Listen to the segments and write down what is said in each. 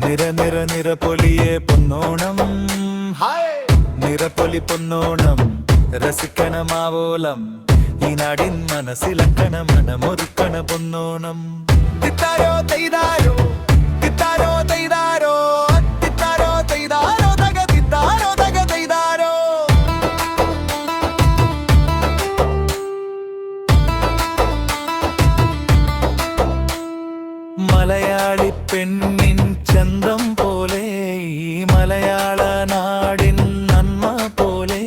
നിറപൊലിയെ പൊന്നോണം. നിറപ്പൊലി പൊന്നോണം രസിക്കണമാവോളം. ഈ നാടിൻ മനസ്സിലക്കണ മനമൊരുക്കണ പൊന്നോണം. തിത്താരോ തെയ്താരോ തിത്താരോ തെയ്താരോ തിത്താരോ തെയ്താരോ തക തിത്താരോ തക തെയ്താരോ. മലയാളി പെണ്ണിൻ ചന്തം പോലെ ഈ മലയാള നാടിൻ നന്മ പോലെ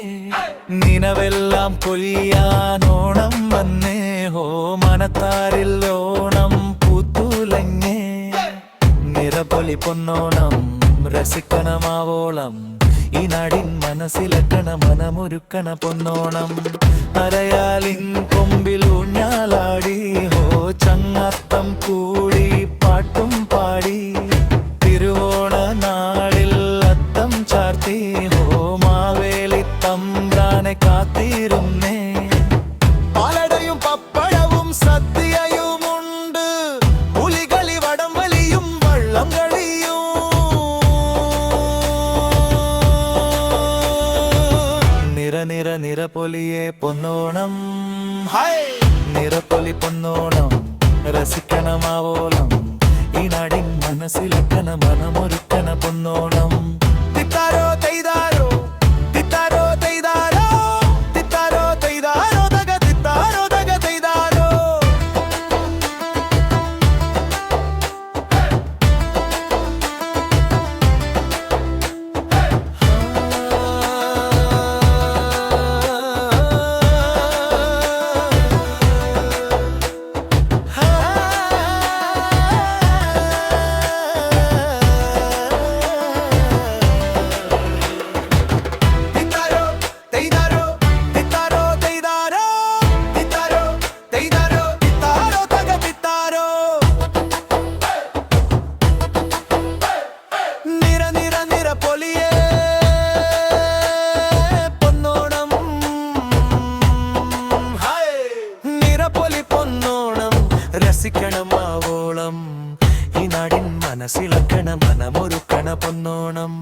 നിനവെല്ലാം പൊലിയാനോണം വന്നേ. ഹോ മനത്താരിൽ ഓണം പൂത്തുലങ്ങേ. നിറപൊലി പൊന്നോണം രസിക്കണമാവോളം. ഈ നാടിൻ മനസ്സിലക്കണ മനമൊരുക്കണ പൊന്നോണം. അരയാലിൻ കൊമ്പിൽ ഊഞ്ഞാലാടി ഹോ ചങ്ങാത്തം കൂടി പാട്ടും പാടി. തിരുവോണ നാളിൽ അത്തം ചാർത്തി ഹോ മാവേലി തമ്പ്രാനെ കാത്തിരുന്നേ. പാലടയും പപ്പടവും സദ്യയുമുണ്ട്. പുലികളി വടം വലിയും വള്ളം കളിയും. നിറപൊലിയെ പൊന്നോണം. നിറപ്പൊലി പൊന്നോണം രസിക്കണമാവോളം. ഈ നാടിൻ മനസ്സിലക്കണ മനമൊരുക്കണ പൊന്നോണം. തിത്താരോ തെയ്താരോ തിത്താരോ തെയ്താരോ തിത്താരോ തെയ്താരോ തക തിത്താരോ തക തെയ്താരോ. രസിക്കണമാവോളം. ഈ നാടിൻ മനസ്സിലക്കണ മനമൊരുക്കണ പൊന്നോണം.